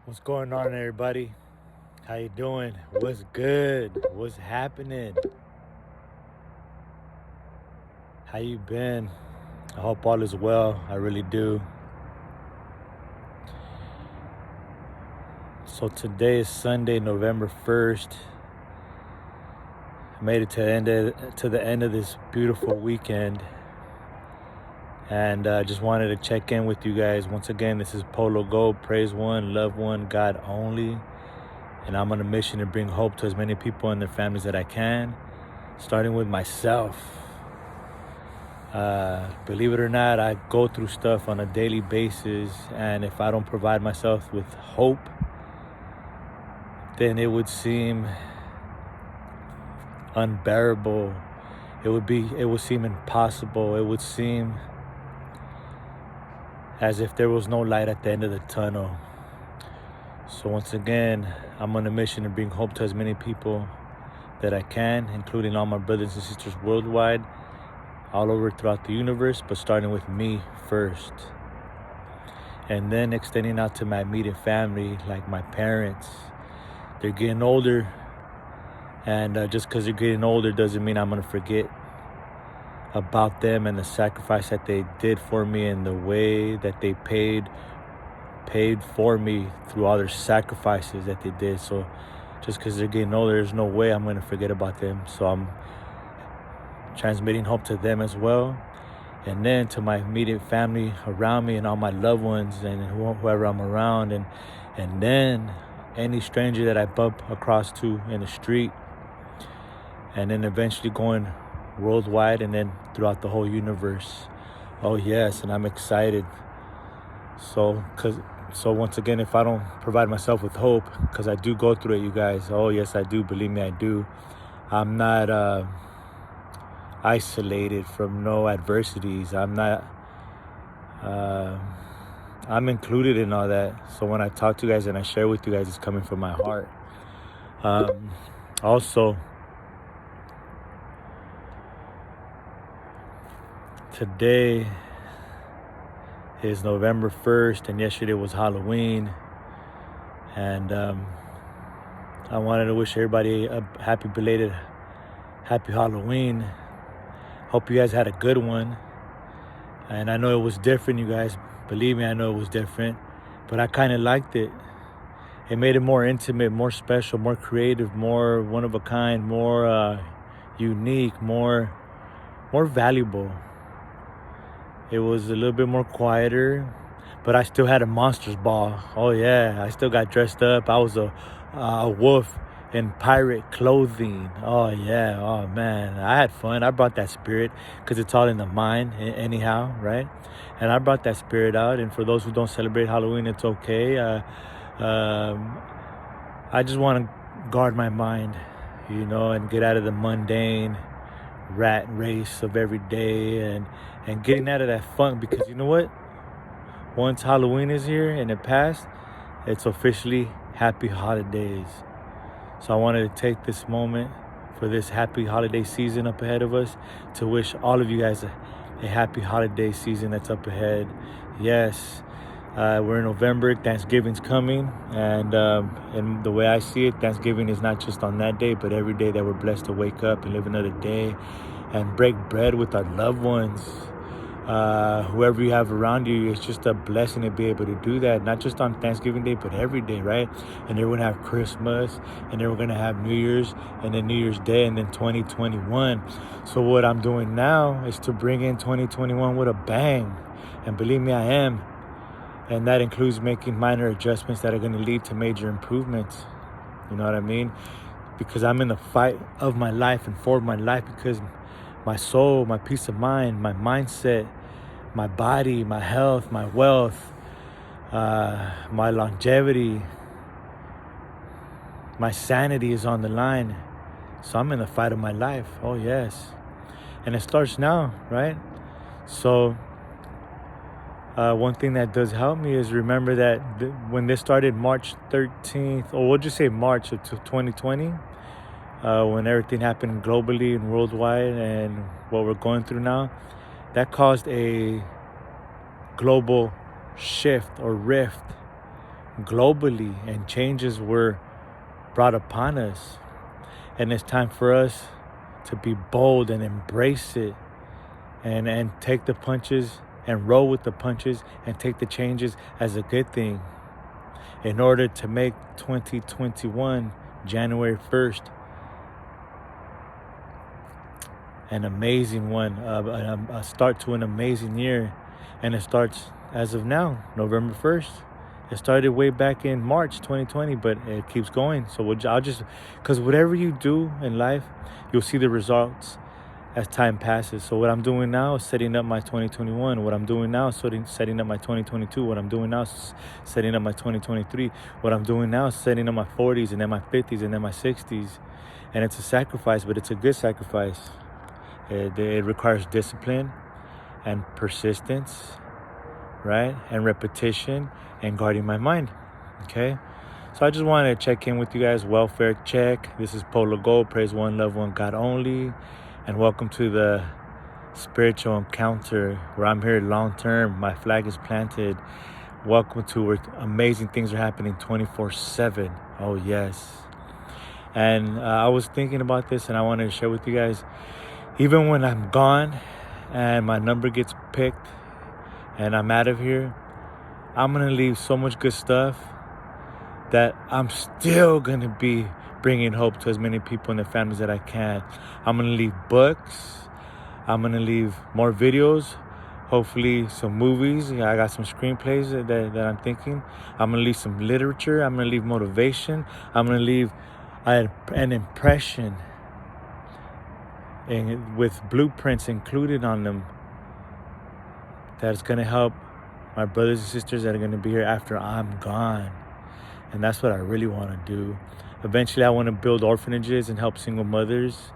What's going on, everybody? How you doing? What's good? What's happening? How you been? I hope all is well. I really do. So today is Sunday, November 1st. I made it to the end of this beautiful weekend, and I just wanted to check in with you guys. Once again, this is Polo Gold. Praise one, love one, God only. And I'm on a mission to bring hope to as many people and their families that I can, starting with myself. Believe it or not, I go through stuff on a daily basis, and if I don't provide myself with hope, then it would seem unbearable. It would seem impossible. It would seem as if there was no light at the end of the tunnel. So once again, I'm on a mission to bring hope to as many people that I can, including all my brothers and sisters worldwide, all over throughout the universe, but starting with me first. And then extending out to my immediate family, like my parents. They're getting older, and just because they're getting older doesn't mean I'm going to forget about them and the sacrifice that they did for me and the way that they paid for me through all their sacrifices that they did. So just because they're getting older, there's no way I'm going to forget about them. So I'm transmitting hope to them as well. And then to my immediate family around me and all my loved ones and whoever I'm around. And then any stranger that I bump across to in the street. And then eventually going worldwide and then throughout the whole universe. Oh yes, and I'm excited. So once again, if I don't provide myself with hope, because I do go through it, you guys. Oh yes, I do. Believe me, I do. I'm not isolated from no adversities. I'm included in all that. So when I talk to you guys and I share with you guys, it's coming from my heart. Also, today is November 1st, and yesterday was Halloween. And I wanted to wish everybody a happy Halloween. Hope you guys had a good one. And I know it was different, you guys. Believe me, I know it was different. But I kind of liked it. It made it more intimate, more special, more creative, more one of a kind, more unique, more valuable. It was a little bit more quieter, but I still had a monster's ball. Oh yeah, I still got dressed up. I was a wolf in pirate clothing. Oh yeah, oh man, I had fun. I brought that spirit because it's all in the mind anyhow, right? And I brought that spirit out. And for those who don't celebrate Halloween, it's okay. I just want to guard my mind, and get out of the mundane rat race of every day and getting out of that funk, because you know what? Once Halloween is here and it passed, it's officially happy holidays. So I wanted to take this moment for this happy holiday season up ahead of us to wish all of you guys a happy holiday season that's up ahead. Yes, we're in November. Thanksgiving's coming, and the way I see it, Thanksgiving is not just on that day, but every day that we're blessed to wake up and live another day and break bread with our loved ones. Whoever you have around you, it's just a blessing to be able to do that, not just on Thanksgiving Day, but every day, right? And then we're going to have Christmas, and then we're going to have New Year's, and then New Year's Day, and then 2021. So what I'm doing now is to bring in 2021 with a bang. And believe me, I am. And that includes making minor adjustments that are going to lead to major improvements. You know what I mean? Because I'm in the fight of my life and for my life, because my soul, my peace of mind, my mindset, my body, my health, my wealth, my longevity, my sanity is on the line. So I'm in the fight of my life. Oh yes. And it starts now, right? So one thing that does help me is remember that when this started March 13th, or we'll just say March of 2020, when everything happened globally and worldwide and what we're going through now, that caused a global shift or rift globally, and changes were brought upon us. And it's time for us to be bold and embrace it, and take the punches and roll with the punches and take the changes as a good thing, in order to make 2021, January 1st, an amazing one, a start to an amazing year. And it starts as of now, November 1st. It started way back in March 2020, but it keeps going. So because whatever you do in life, you'll see the results as time passes. So what I'm doing now is setting up my 2021. What I'm doing now is setting up my 2022. What I'm doing now is setting up my 2023. What I'm doing now is setting up my 40s, and then my 50s, and then my 60s. And it's a sacrifice, but it's a good sacrifice. It requires discipline and persistence, right? And repetition and guarding my mind, okay? So I just wanted to check in with you guys. Welfare check. This is Polo Gold. Praise one, love one, God only. And welcome to the spiritual encounter, where I'm here long term. My flag is planted. Welcome to where amazing things are happening 24/7. Oh, yes. And I was thinking about this, and I wanted to share with you guys. Even when I'm gone and my number gets picked and I'm out of here, I'm going to leave so much good stuff that I'm still going to be bringing hope to as many people and their families that I can. I'm going to leave books. I'm going to leave more videos. Hopefully some movies. I got some screenplays that I'm thinking. I'm going to leave some literature. I'm going to leave motivation. I'm going to leave an impression, and with blueprints included on them, that's going to help my brothers and sisters that are going to be here after I'm gone. And that's what I really want to do. Eventually, I want to build orphanages and help single mothers,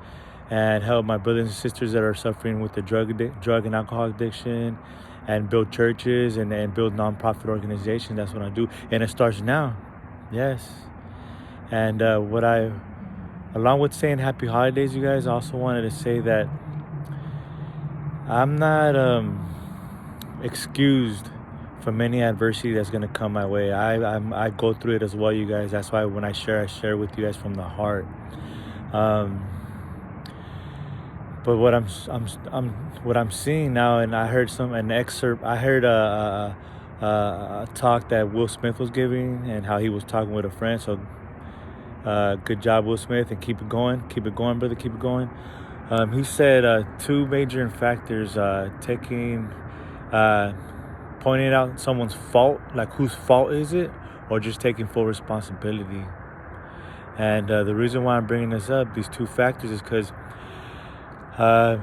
and help my brothers and sisters that are suffering with the drug and alcohol addiction, and build churches and build nonprofit organizations. That's what I do. And it starts now. Yes. And along with saying happy holidays, you guys, I also wanted to say that I'm not excused from any adversity that's going to come my way. I go through it as well, you guys. That's why when I share with you guys from the heart. But what I'm seeing now, and I heard an excerpt. I heard a talk that Will Smith was giving, and how he was talking with a friend. So good job, Will Smith, and keep it going, brother, keep it going. He said two major factors: pointing out someone's fault, like whose fault is it, or just taking full responsibility. And the reason why I'm bringing this up, these two factors, is because so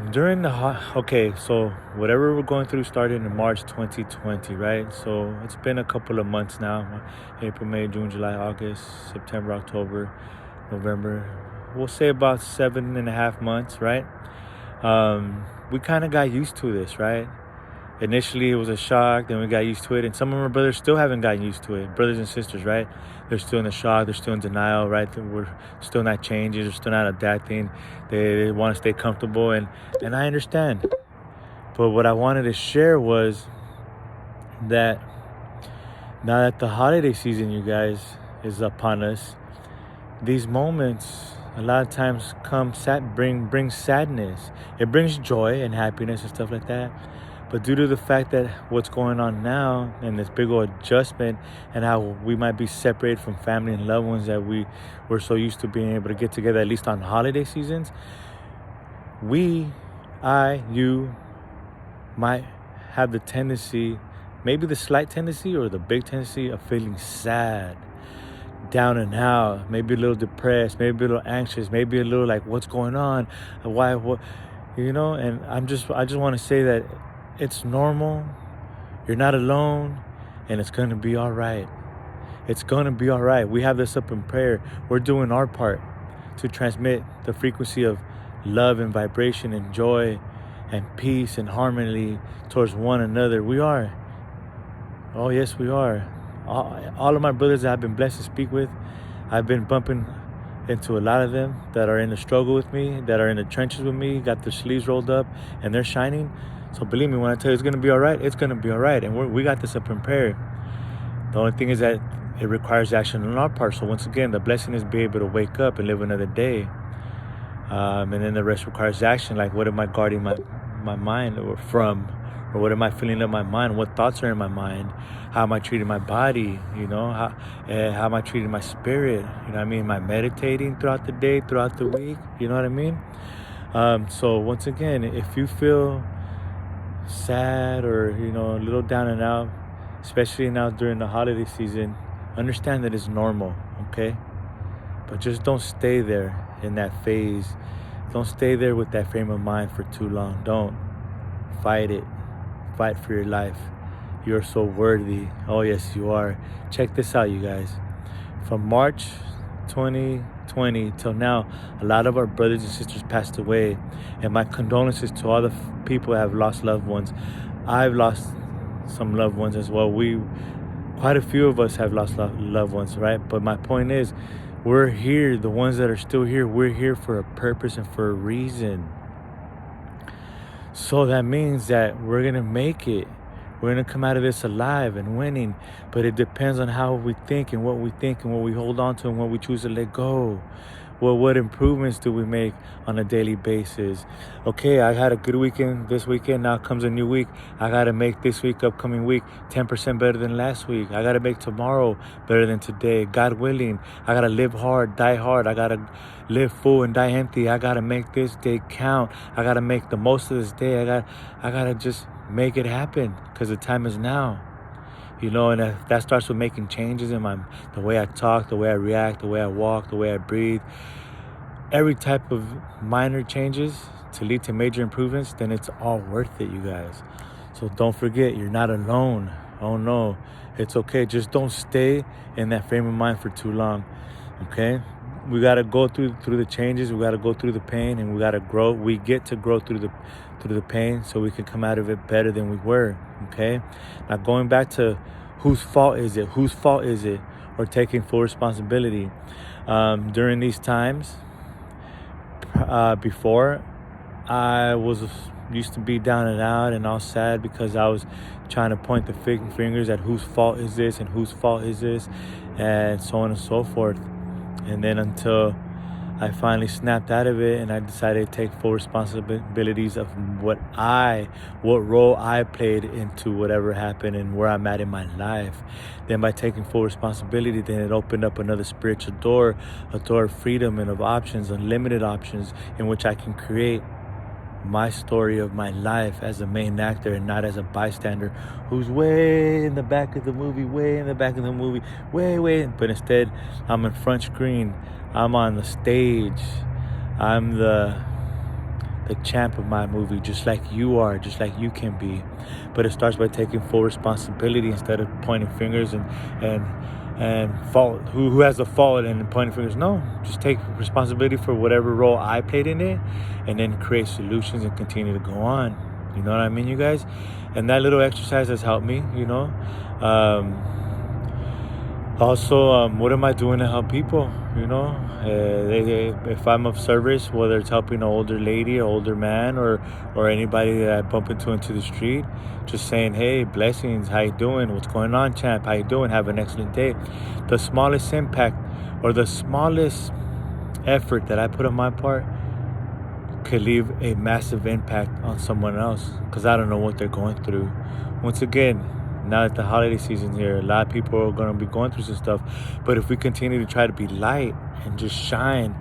whatever we're going through started in March 2020, right? So it's been a couple of months now: April, May, June, July, August, September, October, November. We'll say about 7.5 months, right? We kind of got used to this, right? Initially, it was a shock. Then we got used to it. And some of our brothers still haven't gotten used to it. Brothers and sisters, right? They're still in the shock. They're still in denial, right? We're still not changing. They're still not adapting. They want to stay comfortable. And I understand. But what I wanted to share was that now that the holiday season, you guys, is upon us, these moments a lot of times bring sadness. It brings joy and happiness and stuff like that. But due to the fact that what's going on now, and this big old adjustment, and how we might be separated from family and loved ones that we were so used to being able to get together, at least on holiday seasons, you might have the tendency, maybe the slight tendency or the big tendency, of feeling sad, down and out, maybe a little depressed, maybe a little anxious, maybe a little like, what's going on? Why? What? And I just want to say that it's normal. You're not alone, and it's going to be all right. It's going to be all right. We have this up in prayer. We're doing our part to transmit the frequency of love and vibration and joy and peace and harmony towards one another. We are. Oh, yes, we are. All of my brothers that I've been blessed to speak with, I've been bumping into a lot of them that are in the struggle with me, that are in the trenches with me, got their sleeves rolled up, and they're shining. So believe me when I tell you it's going to be all right, it's going to be all right. And we got this up in prayer. The only thing is that it requires action on our part. So once again, the blessing is be able to wake up and live another day. And then the rest requires action. Like, what am I guarding my mind from? Or what am I filling up my mind? What thoughts are in my mind? How am I treating my body? How am I treating my spirit? You know what I mean? Am I meditating throughout the day, throughout the week? You know what I mean? So once again, if you feel sad or, a little down and out, especially now during the holiday season, understand that it's normal, okay? But just don't stay there in that phase. Don't stay there with that frame of mind for too long. Don't. Fight it. Fight for your life. You're so worthy. Oh, yes, you are. Check this out, you guys. From March 2020 till now, a lot of our brothers and sisters passed away. And my condolences to all the people who have lost loved ones. I've lost some loved ones as well. Quite a few of us have lost loved ones, right? But my point is, we're here. The ones that are still here, we're here for a purpose and for a reason. So that means that we're going to make it. We're going to come out of this alive and winning. But it depends on how we think and what we hold on to and what we choose to let go. Well, what improvements do we make on a daily basis? Okay, I had a good weekend this weekend. Now comes a new week. I got to make this week, upcoming week, 10% better than last week. I got to make tomorrow better than today. God willing, I got to live hard, die hard. I got to live full and die empty. I got to make this day count. I got to make the most of this day. I got to just make it happen because the time is now. And that starts with making changes in the way I talk, the way I react, the way I walk, the way I breathe. Every type of minor changes to lead to major improvements, then it's all worth it, you guys. So don't forget, you're not alone. Oh no, it's okay. Just don't stay in that frame of mind for too long, okay? We got to go through the changes. We got to go through the pain, and we got to grow. We get to grow through the pain so we can come out of it better than we were, okay? Now, going back to whose fault is it? Whose fault is it? Or taking full responsibility. During these times, before, I used to be down and out and all sad because I was trying to point the fingers at whose fault is this and whose fault is this, and so on and so forth. And then until I finally snapped out of it and I decided to take full responsibilities of what role I played into whatever happened and where I'm at in my life. Then by taking full responsibility, then it opened up another spiritual door, a door of freedom and of options, unlimited options, in which I can create my story of my life as a main actor and not as a bystander who's way in the back of the movie, way. But instead, I'm in front screen. I'm on the stage. I'm the champ of my movie, just like you are, just like you can be. But it starts by taking full responsibility instead of pointing fingers and fault. Who has the fault and pointing fingers? No, just take responsibility for whatever role I played in it, and then create solutions and continue to go on. You know what I mean, you guys? And that little exercise has helped me. Also, what am I doing to help people? If I'm of service, whether it's helping an older lady, or older man, or anybody that I bump into the street, just saying, hey, blessings, how you doing? What's going on, champ? How you doing? Have an excellent day. The smallest impact or the smallest effort that I put on my part could leave a massive impact on someone else, because I don't know what they're going through. Once again, now that the holiday season's here, a lot of people are going to be going through some stuff. But if we continue to try to be light and just shine,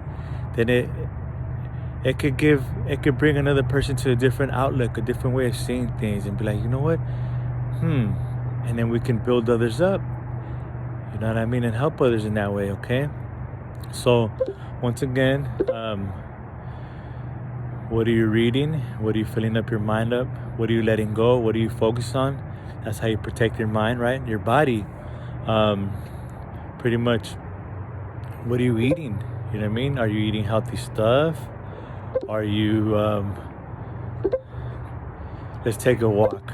then it could bring another person to a different outlook, a different way of seeing things, and be like, you know what? And then we can build others up. You know what I mean? And help others in that way, okay? So, once again, what are you reading? What are you filling up your mind up? What are you letting go? What are you focused on? That's how you protect your mind, right? Your body. Pretty much, what are you eating? You know what I mean? Are you eating healthy stuff? Are you, let's take a walk.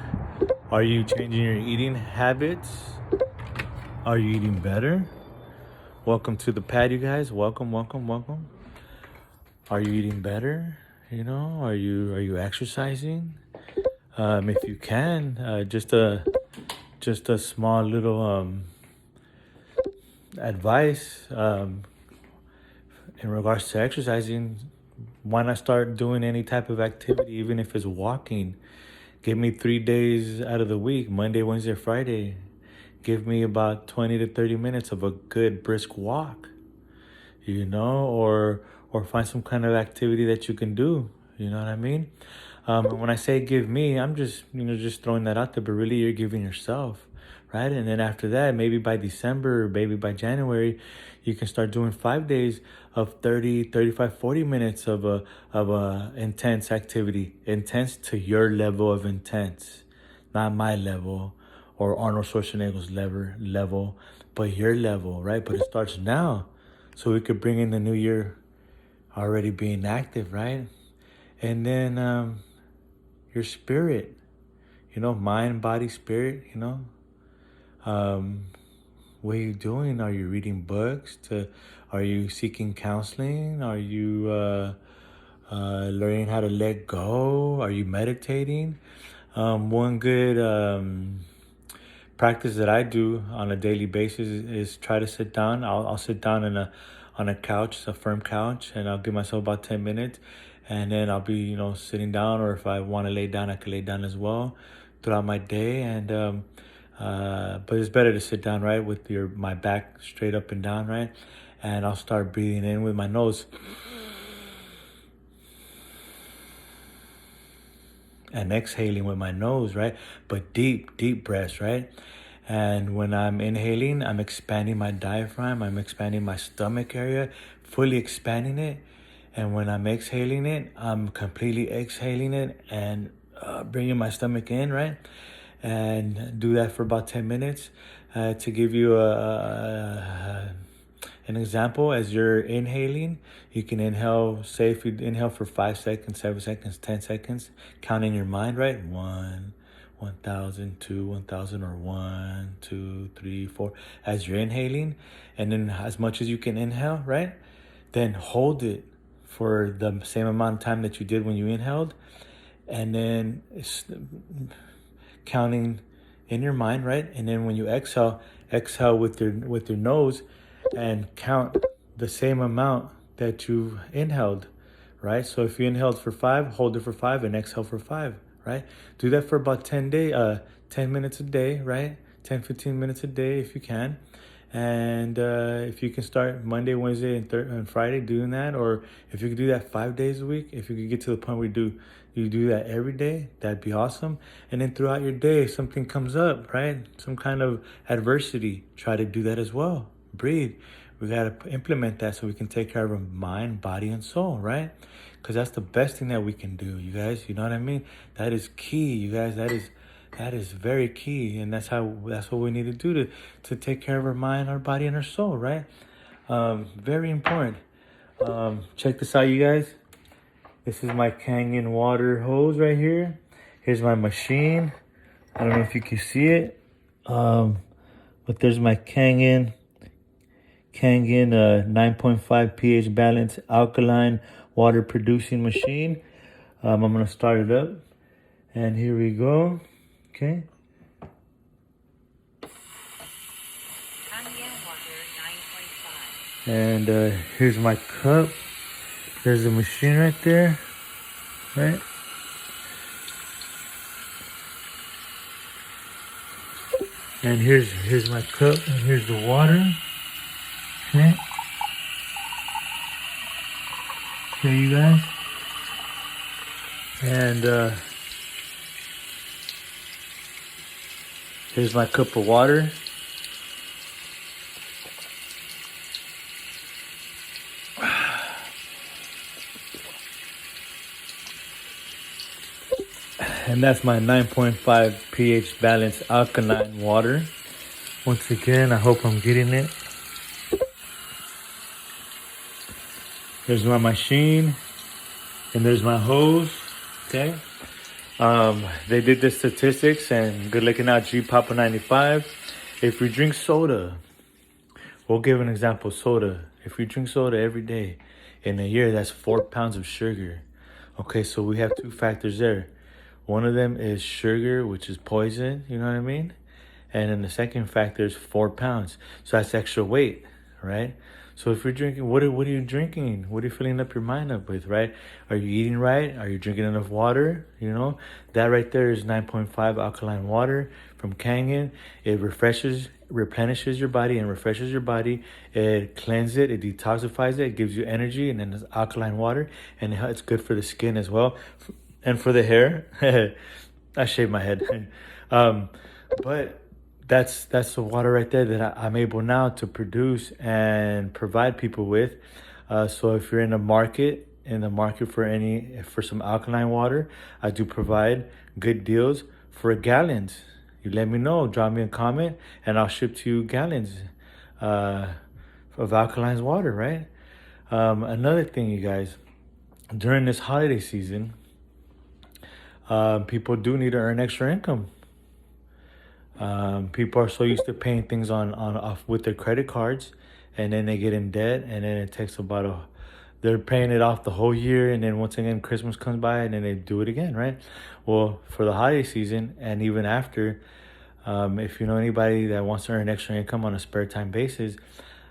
Are you changing your eating habits? Are you eating better? Welcome to the pad, you guys. Welcome. Are you eating better? Are you exercising? If you can, just a small little advice in regards to exercising, why not start doing any type of activity, even if it's walking? Give me 3 days out of the week, Monday, Wednesday, Friday. Give me about 20 to 30 minutes of a good brisk walk, or find some kind of activity that you can do. You know what I mean? And when I say give me, I'm just throwing that out there, but really you're giving yourself, right? And then after that, maybe by December or maybe by January, you can start doing 5 days of 30, 35, 40 minutes of a intense activity, intense to your level of intense, not my level or Arnold Schwarzenegger's level, but your level, right? But it starts now, so we could bring in the new year already being active, right? And then your spirit, mind, body, spirit, what are you doing? Are you reading books? Are you seeking counseling? Are you learning how to let go? Are you meditating? One good practice that I do on a daily basis is try to sit down. I'll sit down on a couch, a firm couch, and I'll give myself about 10 minutes, and then I'll be sitting down, or if I want to lay down, I can lay down as well throughout my day. And but it's better to sit down, right, with my back straight up and down, right? And I'll start breathing in with my nose and exhaling with my nose, right? But deep breaths, right? And when I'm inhaling, I'm expanding my diaphragm, I'm expanding my stomach area, fully expanding it. And when I'm exhaling it, I'm completely exhaling it and bringing my stomach in, right? And do that for about 10 minutes. To give you an example, as you're inhaling, you can inhale, say if you inhale for 5 seconds, 7 seconds, 10 seconds, count in your mind, right? 1, 1,000, 2, 1,000, or 1, 2, 3, 4, as you're inhaling. And then as much as you can inhale, right? Then hold it for the same amount of time that you did when you inhaled. And then counting in your mind, right? And then when you exhale with your nose and count the same amount that you inhaled, right? So if you inhaled for 5, hold it for 5 and exhale for 5, right? Do that for about 10 minutes a day, right? 10, 15 minutes a day if you can. And if you can start Monday, Wednesday, and Friday doing that, or if you could do that 5 days a week, if you could get to the point where you do that every day, that'd be awesome. And then throughout your day, if something comes up, right? Some kind of adversity, try to do that as well. Breathe. We got to implement that so we can take care of our mind, body, and soul, right? Because that's the best thing that we can do, you guys. You know what I mean? That is key, you guys. That is very key, and that's what we need to do to take care of our mind, our body, and our soul, right? Very important. Check this out, you guys. This is my Kangen water hose right here. Here's my machine. I don't know if you can see it, but there's my Kangen 9.5 pH balance alkaline water producing machine. I'm gonna start it up, and here we go. Okay. And here's my cup. There's the machine right there, right? And here's my cup, and here's the water. Okay. Okay, you guys. And here's my cup of water. And that's my 9.5 pH balanced alkaline water. Once again, I hope I'm getting it. There's my machine, and there's my hose, okay? They did the statistics, and good looking out, G Papa 95. If we drink soda, we'll give an example, soda. If we drink soda every day in a year, that's 4 pounds of sugar. Okay, so we have 2 factors there. One of them is sugar, which is poison, you know what I mean? And then the second factor is 4 pounds. So that's extra weight, right? So if you're drinking, what are you drinking? What are you filling up your mind up with, right? Are you eating right? Are you drinking enough water? You know, that right there is 9.5 alkaline water from Kangen. It replenishes your body and refreshes your body. It cleanses it, it detoxifies it, it gives you energy, and then it's alkaline water, and it's good for the skin as well, and for the hair. I shaved my head, but that's the water right there that I'm able now to produce and provide people with. So if you're in the market for some alkaline water, I do provide good deals for gallons. You let me know, drop me a comment, and I'll ship to you gallons uh, of alkaline water. Right. Another thing, you guys, during this holiday season, people do need to earn extra income. People are so used to paying things on off with their credit cards, and then they get in debt, and then it takes they're paying it off the whole year, and then once again Christmas comes by, and then they do it again, right? Well, for the holiday season and even after, if you know anybody that wants to earn extra income on a spare time basis,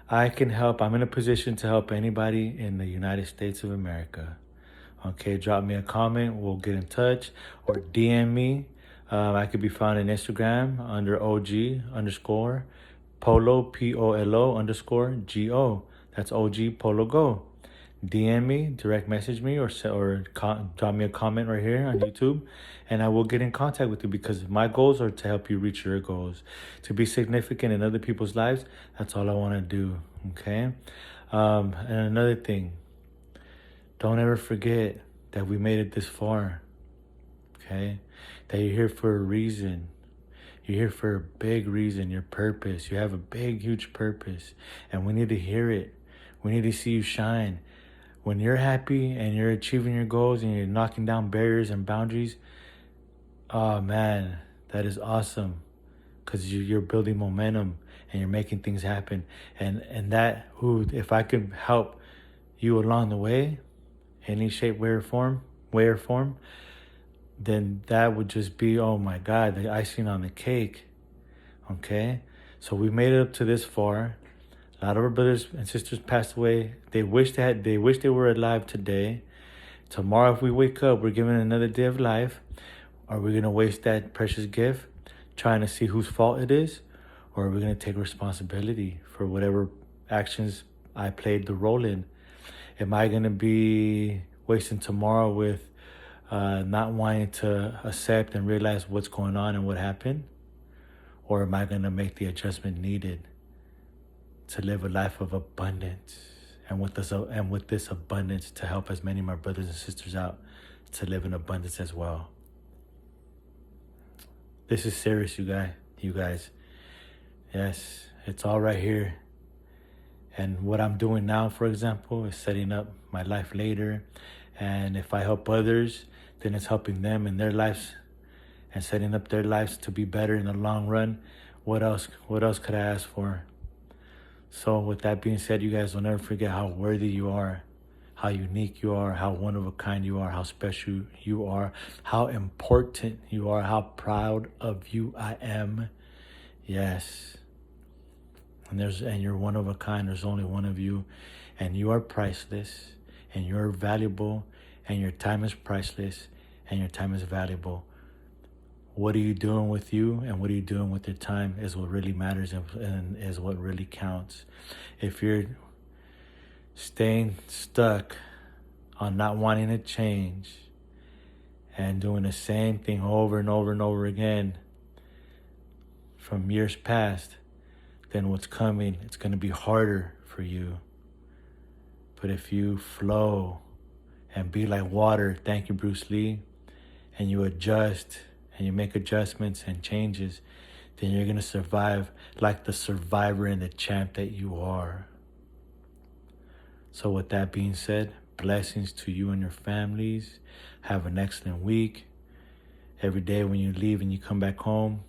I can help. I'm in a position to help anybody in the United States of America. Okay, drop me a comment. We'll get in touch, or DM me. I could be found on Instagram under OG underscore Polo, POLO underscore GO. That's OG Polo Go. DM me, direct message me, or drop me a comment right here on YouTube, and I will get in contact with you, because my goals are to help you reach your goals, to be significant in other people's lives. That's all I want to do. Okay. And another thing, don't ever forget that we made it this far. Okay? That you're here for a reason. You're here for a big reason, your purpose. You have a big, huge purpose. And we need to hear it. We need to see you shine. When you're happy and you're achieving your goals and you're knocking down barriers and boundaries, oh man, that is awesome. Because you're building momentum and you're making things happen. And if I could help you along the way, any shape, way or form, then that would just be, oh my God, the icing on the cake. Okay? So we made it up to this far. A lot of our brothers and sisters passed away. They wish they were alive today. Tomorrow, if we wake up, we're given another day of life. Are we gonna waste that precious gift trying to see whose fault it is? Or are we gonna take responsibility for whatever actions I played the role in? Am I gonna be wasting tomorrow with not wanting to accept and realize what's going on and what happened? Or am I going to make the adjustment needed to live a life of abundance, and with this abundance to help as many of my brothers and sisters out to live in abundance as well? This is serious, you guys. Yes, it's all right here. And what I'm doing now, for example, is setting up my life later. And if I help others, then it's helping them in their lives and setting up their lives to be better in the long run. What else could I ask for? So with that being said, you guys will never forget how worthy you are, how unique you are, how one of a kind you are, how special you are, how important you are, how proud of you I am. Yes. And you're one of a kind. There's only one of you, and you are priceless, and you're valuable, and your time is priceless, and your time is valuable. What are you doing with you, and what are you doing with your time is what really matters, and is what really counts. If you're staying stuck on not wanting to change and doing the same thing over and over and over again from years past, then what's coming, it's going to be harder for you. But if you flow and be like water, thank you, Bruce Lee, and you adjust and you make adjustments and changes, then you're going to survive like the survivor and the champ that you are. So with that being said, blessings to you and your families. Have an excellent week. Every day when you leave and you come back home,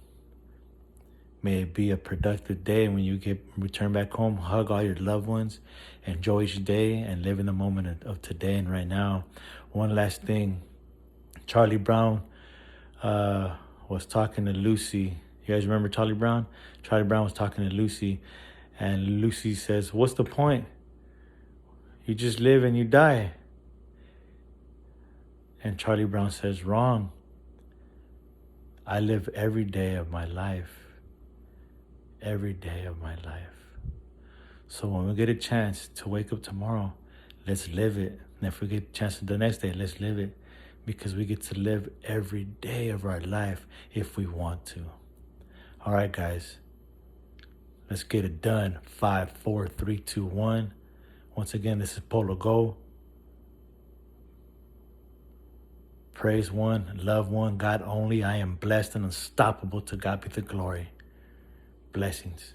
may it be a productive day. When you return back home, hug all your loved ones, enjoy each day, and live in the moment of today and right now. One last thing. Charlie Brown was talking to Lucy You guys remember Charlie Brown? Charlie Brown was talking to Lucy, and Lucy says, "What's the point? You just live and you die." And Charlie Brown says, "Wrong. I live every day of my life. Every day of my life. So when we get a chance to wake up tomorrow, let's live it. And if we get a chance the next day, let's live it. Because we get to live every day of our life if we want to." All right, guys. Let's get it done. 5, 4, 3, 2, 1. Once again, this is Polo Go. Praise one, love one, God only. I am blessed and unstoppable. To God be the glory. Blessings.